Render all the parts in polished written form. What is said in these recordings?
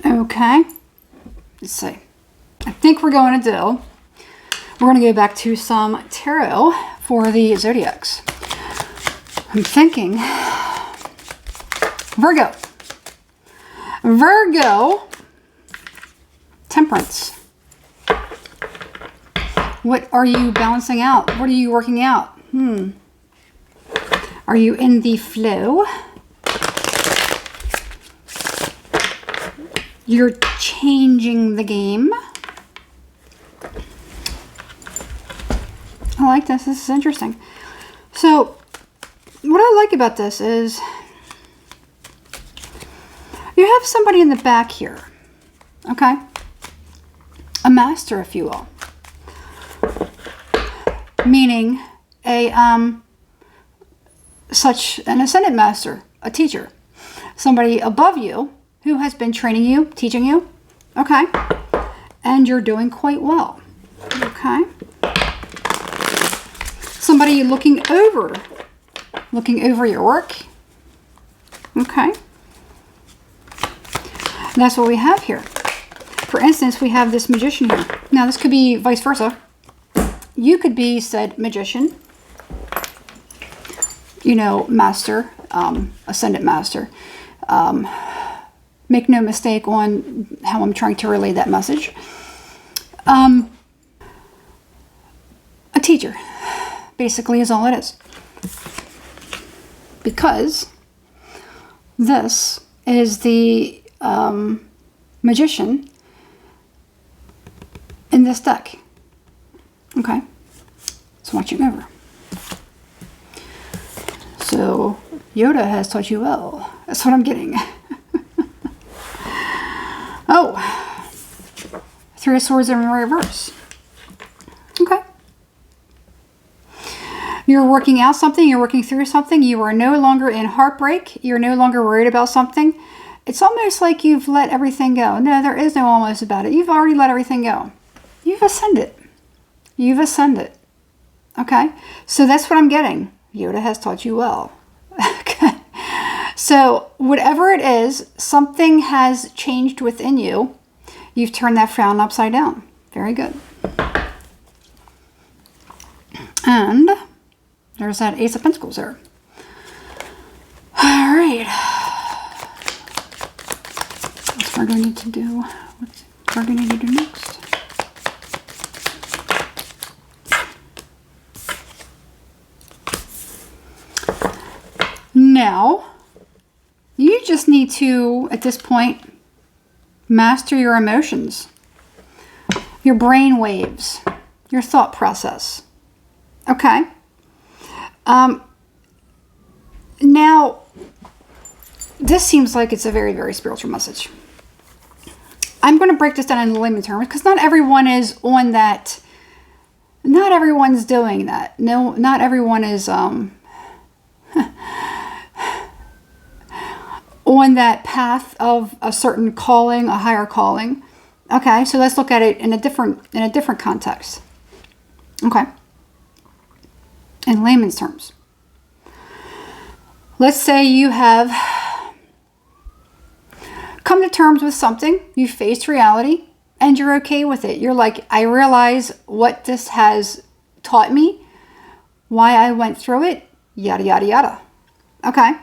Okay. Let's see. I think we're going to we're going to go back to some tarot for the zodiacs. I'm thinking Virgo. Virgo, Temperance. What are you balancing out? What are you working out? Are you in the flow? You're changing the game. I like this. This is interesting. So, what I like about this is you have somebody in the back here. Okay? A master, if you will. Meaning such an ascendant master, a teacher. Somebody above you who has been training you, teaching you. Okay? And you're doing quite well. Okay? Somebody looking over your work. Okay? That's what we have here. For instance, we have this magician here. Now, this could be vice versa. You could be said magician, you know, master, ascendant master. Make no mistake on how I'm trying to relay that message. A teacher, basically, is all it is. Because this is the magician in this deck. Okay, it's watching over. So, Yoda has taught you well. That's what I'm getting. Oh, Three of Swords in reverse. Okay. You're working out something. You're working through something. You are no longer in heartbreak. You're no longer worried about something. It's almost like you've let everything go. No, there is no almost about it. You've already let everything go. You've ascended. You've ascended. Okay? So that's what I'm getting. Yoda has taught you well. Okay. So whatever it is, something has changed within you. You've turned that frown upside down. Very good. And there's that Ace of Pentacles there. All right. What's Virgo need to do? What's Virgo need to do next? Now, you just need to, at this point, master your emotions, your brain waves, your thought process. Okay? Now, this seems like it's a very, very spiritual message. I'm going to break this down in layman terms because not everyone is on that. Not everyone's doing that. No, not everyone is on that path of a certain calling, a higher calling. Okay, so let's look at it in a different context. Okay. In layman's terms. Let's say you have come to terms with something, you faced reality, and you're okay with it. You're like, I realize what this has taught me, why I went through it, yada, yada, yada. Okay?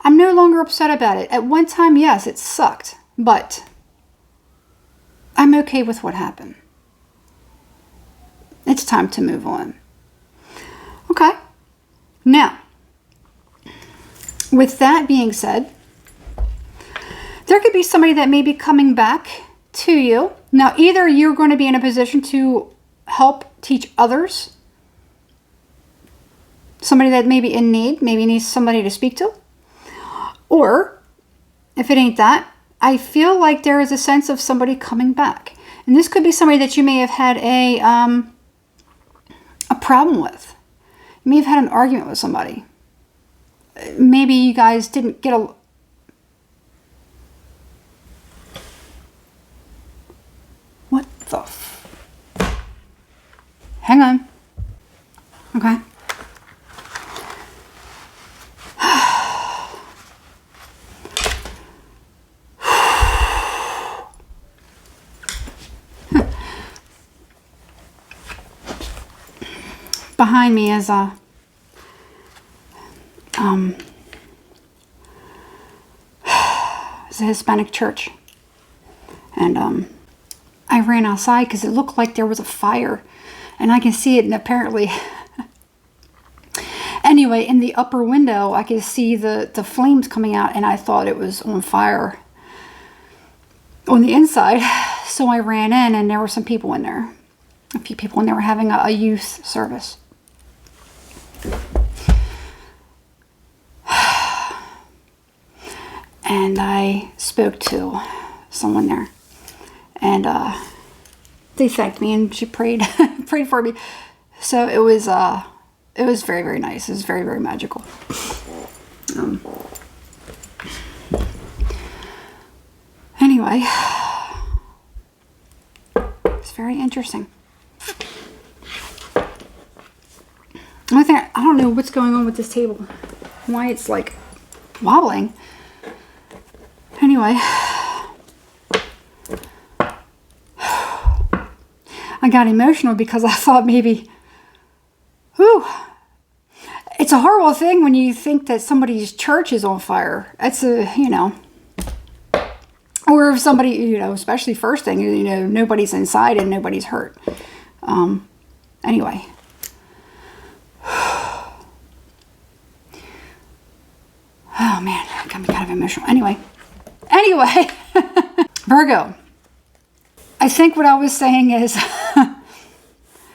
I'm no longer upset about it. At one time, yes, it sucked, but I'm okay with what happened. It's time to move on. Okay? Now, with that being said, there could be somebody that may be coming back to you. Now, either you're going to be in a position to help teach others, somebody that may be in need, maybe needs somebody to speak to, or if it ain't that, I feel like there is a sense of somebody coming back. And this could be somebody that you may have had a problem with. You may have had an argument with somebody. Maybe you guys didn't get a... What the Hang on. Okay. behind me is it's a Hispanic church. And I ran outside because it looked like there was a fire. And I can see it, and apparently... Anyway, in the upper window, I could see the flames coming out, and I thought it was on fire on the inside. So I ran in, and there were some people in there. A few people, and they were having a youth service. And I spoke to someone there, and they thanked me, and she prayed prayed for me. So it was very, very nice. It was very, very magical. Anyway, it's very interesting. One thing, I don't know what's going on with this table. Why it's like wobbling. Anyway, I got emotional because I thought maybe, whew, it's a horrible thing when you think that somebody's church is on fire. It's a, you know, or if somebody, you know, especially first thing, you know, nobody's inside and nobody's hurt. Anyway. Oh man, that got me kind of emotional. Anyway, Virgo. I think what I was saying is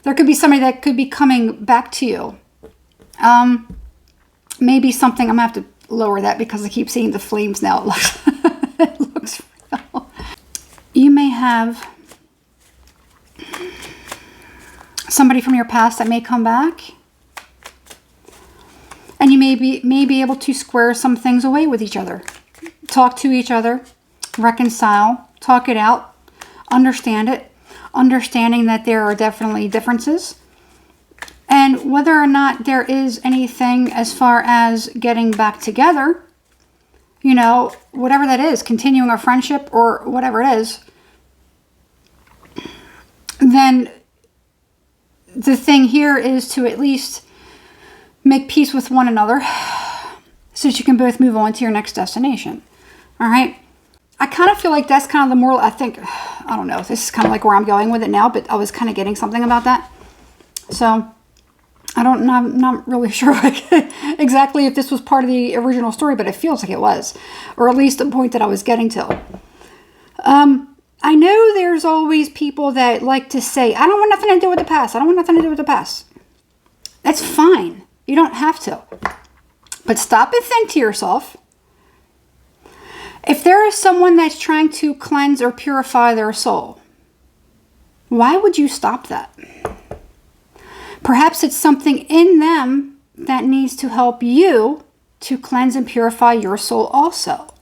there could be somebody that could be coming back to you. Maybe something, I'm gonna have to lower that because I keep seeing the flames now. It looks real. You may have somebody from your past that may come back. And you may be able to square some things away with each other. Talk to each other, reconcile, talk it out, understand it, understanding that there are definitely differences. And whether or not there is anything as far as getting back together, you know, whatever that is, continuing a friendship or whatever it is, then the thing here is to at least make peace with one another so that you can both move on to your next destination. All right. I kind of feel like that's kind of the moral. I think, I don't know. This is kind of like where I'm going with it now, but I was kind of getting something about that. So I'm not really sure exactly if this was part of the original story, but it feels like it was, or at least the point that I was getting to. I know there's always people that like to say, I don't want nothing to do with the past. I don't want nothing to do with the past. That's fine. You don't have to. But stop and think to yourself. If there is someone that's trying to cleanse or purify their soul, why would you stop that? Perhaps it's something in them that needs to help you to cleanse and purify your soul also.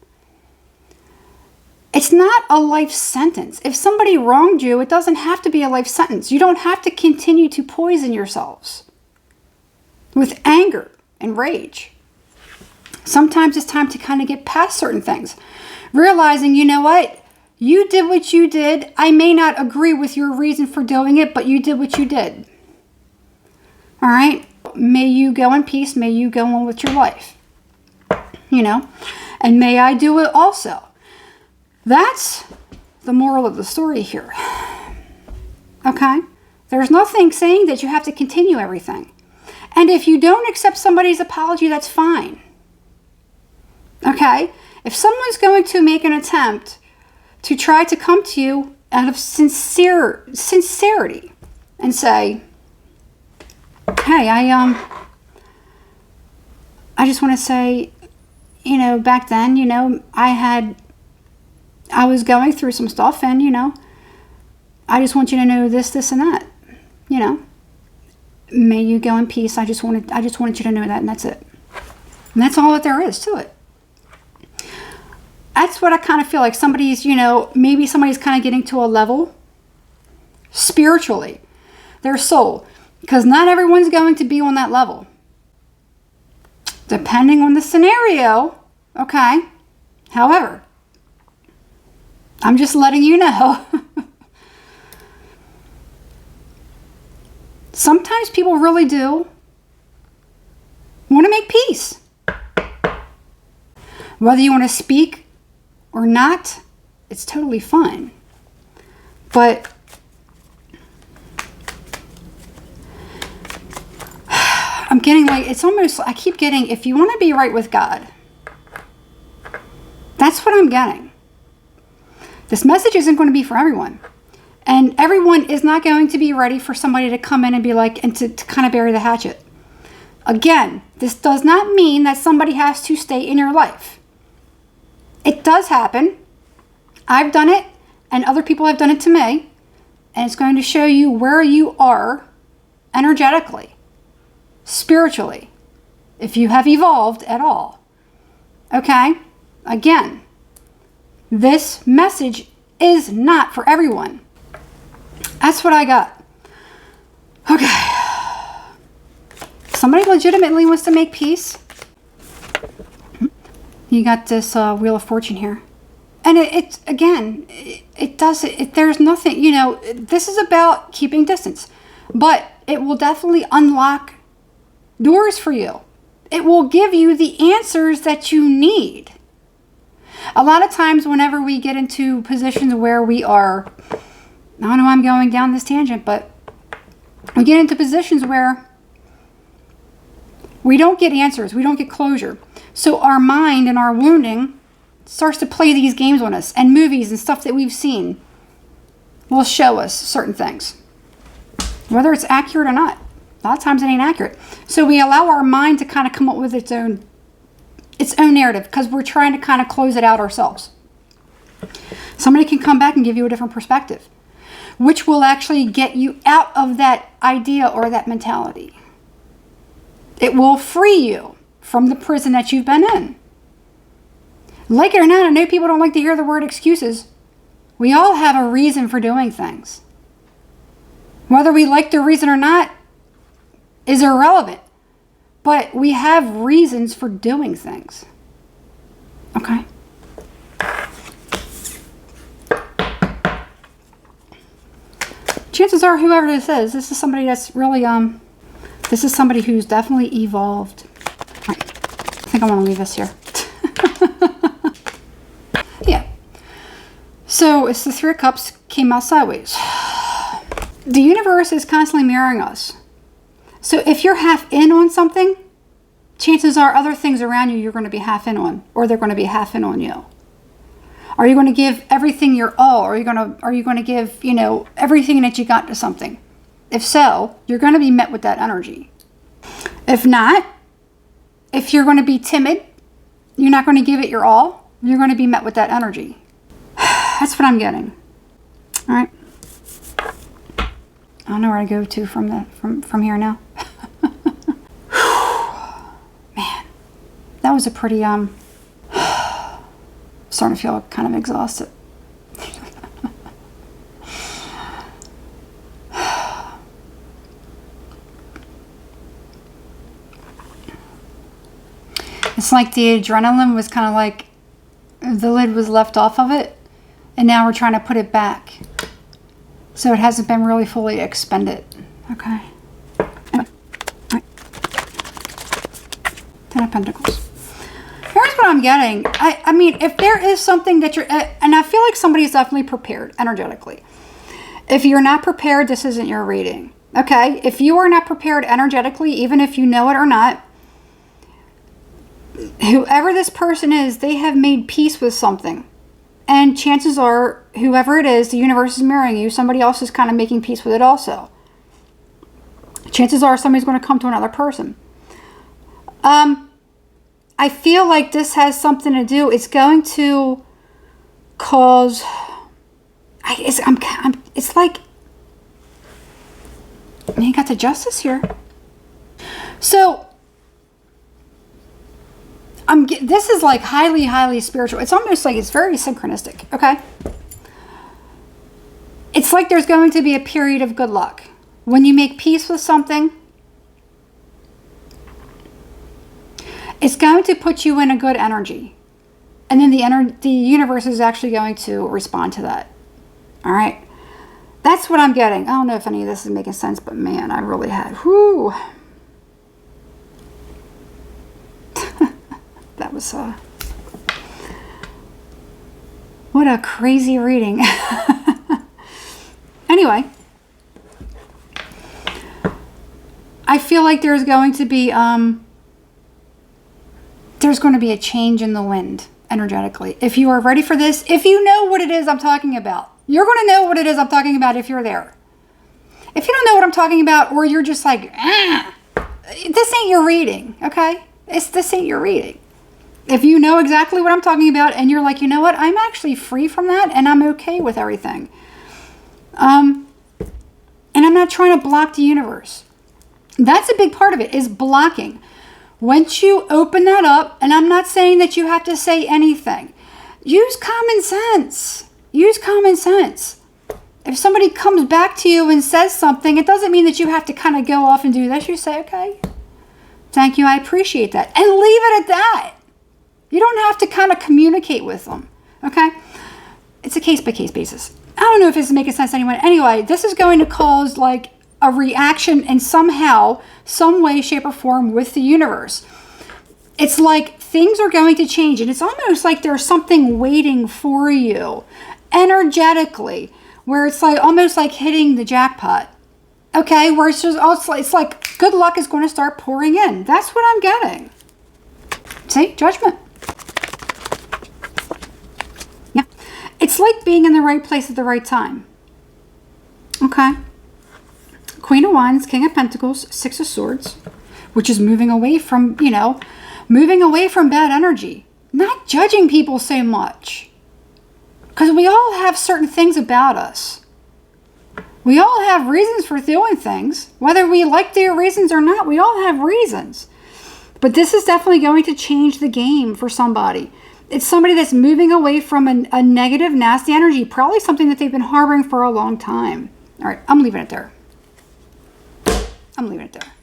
It's not a life sentence. If somebody wronged you, it doesn't have to be a life sentence. You don't have to continue to poison yourselves with anger and rage. Sometimes it's time to kind of get past certain things. Realizing, you know what? You did what you did. I may not agree with your reason for doing it, but you did what you did. All right? May you go in peace. May you go on with your life. You know? And may I do it also. That's the moral of the story here. Okay? There's nothing saying that you have to continue everything. And if you don't accept somebody's apology, that's fine. Okay? If someone's going to make an attempt to try to come to you out of sincerity and say, hey, I just want to say, you know, back then, you know, I was going through some stuff and, you know, I just want you to know this, this, and that, you know. May you go in peace. I just wanted you to know that, and that's it. And that's all that there is to it. That's what I kind of feel like somebody's, you know, maybe somebody's kind of getting to a level spiritually, their soul, because not everyone's going to be on that level. Depending on the scenario, okay? However, I'm just letting you know. sometimes people really do want to make peace. Whether you want to speak or not, it's totally fine. But I'm getting like, it's almost, I keep getting, if you want to be right with God, that's what I'm getting. This message isn't going to be for everyone. And everyone is not going to be ready for somebody to come in and be like, and to kind of bury the hatchet. Again, this does not mean that somebody has to stay in your life. It does happen. I've done it, and other people have done it to me. And it's going to show you where you are energetically, spiritually, if you have evolved at all. Okay? Again, this message is not for everyone. That's what I got. Okay. Somebody legitimately wants to make peace. You got this Wheel of Fortune here. And it's again, there's nothing, this is about keeping distance. But it will definitely unlock doors for you. It will give you the answers that you need. A lot of times whenever we get into positions where we are, I don't know why I'm going down this tangent, but we get into positions where we don't get answers, we don't get closure. So our mind and our wounding starts to play these games on us, and movies and stuff that we've seen will show us certain things, whether it's accurate or not. A lot of times it ain't accurate. So we allow our mind to kind of come up with its own narrative because we're trying to kind of close it out ourselves. Somebody can come back and give you a different perspective, which will actually get you out of that idea or that mentality. It will free you from the prison that you've been in. Like it or not, I know people don't like to hear the word excuses. We all have a reason for doing things. Whether we like the reason or not is irrelevant. But we have reasons for doing things. Okay? Chances are whoever this is somebody that's really, this is somebody who's definitely evolved. All right. I think I want to leave this here. Yeah. So it's the Three of Cups came out sideways. The universe is constantly mirroring us. So if you're half in on something, chances are other things around you you're going to be half in on, or they're going to be half in on you. Are you going to give everything your all? Or are you going to give, everything that you got to something? If so, you're going to be met with that energy. If not, if you're going to be timid, you're not going to give it your all, you're going to be met with that energy. That's what I'm getting. All right. I don't know where I go to from here now. Man, that was a pretty starting to feel kind of exhausted. It's like the adrenaline was kind of like the lid was left off of it, and now we're trying to put it back. So it hasn't been really fully expended. Okay. Ten of Pentacles. Here's what I'm getting. I mean, if there is something that you're, and I feel like somebody is definitely prepared energetically. If you're not prepared, this isn't your reading. Okay? If you are not prepared energetically, even if you know it or not, whoever this person is, they have made peace with something. And chances are, whoever it is, the universe is mirroring you. Somebody else is kind of making peace with it also. Chances are somebody's going to come to another person. I feel like this has something to do. It's going to cause... It's like... You got the Justice here. So... this is like highly, highly spiritual. It's almost like it's very synchronistic, okay? It's like there's going to be a period of good luck. When you make peace with something, it's going to put you in a good energy. And then the universe is actually going to respond to that. All right? That's what I'm getting. I don't know if any of this is making sense, but man, I really had, whoo. That was, what a crazy reading. Anyway, I feel like there's going to be a change in the wind energetically. If you are ready for this, if you know what it is I'm talking about, you're going to know what it is I'm talking about if you're there. If you don't know what I'm talking about, or you're just like, this ain't your reading, okay? This ain't your reading. If you know exactly what I'm talking about and you're like, you know what, I'm actually free from that and I'm okay with everything. And I'm not trying to block the universe. That's a big part of it, is blocking. Once you open that up, and I'm not saying that you have to say anything, use common sense. Use common sense. If somebody comes back to you and says something, it doesn't mean that you have to kind of go off and do this. You say, okay, thank you, I appreciate that. And leave it at that. You don't have to kind of communicate with them, okay? It's a case-by-case basis. I don't know if this is making sense to anyone. Anyway, this is going to cause like a reaction in somehow, some way, shape, or form with the universe. It's like things are going to change, and it's almost like there's something waiting for you energetically, where it's like almost like hitting the jackpot. Okay, where it's just, it's like good luck is going to start pouring in. That's what I'm getting. See, judgment. Yeah, it's like being in the right place at the right time. Okay. Queen of Wands, King of Pentacles, Six of Swords, which is moving away from, moving away from bad energy. Not judging people so much. Because we all have certain things about us. We all have reasons for doing things. Whether we like their reasons or not, we all have reasons. But this is definitely going to change the game for somebody. It's somebody that's moving away from a negative, nasty energy. Probably something that they've been harboring for a long time. All right, I'm leaving it there. I'm leaving it there.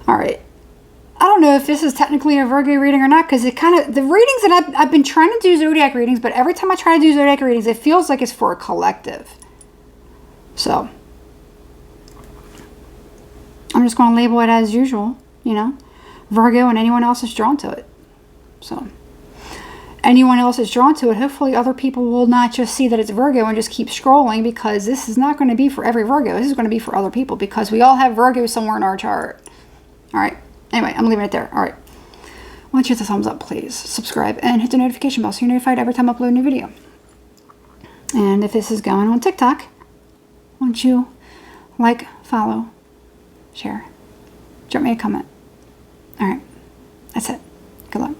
All right. I don't know if this is technically a Virgo reading or not, because it kind of, the readings that I've been trying to do zodiac readings, but every time I try to do zodiac readings, it feels like it's for a collective. So I'm just going to label it as usual, Virgo, and anyone else is drawn to it. So anyone else is drawn to it, hopefully other people will not just see that it's Virgo and just keep scrolling, because this is not going to be for every Virgo. This is going to be for other people, because we all have Virgo somewhere in our chart. All right. Anyway, I'm leaving it there. All right. I want you to hit the thumbs up, please. Subscribe and hit the notification bell so you're notified every time I upload a new video. And if this is going on TikTok, won't you like, follow, share, drop me a comment. All right. That's it. Good luck.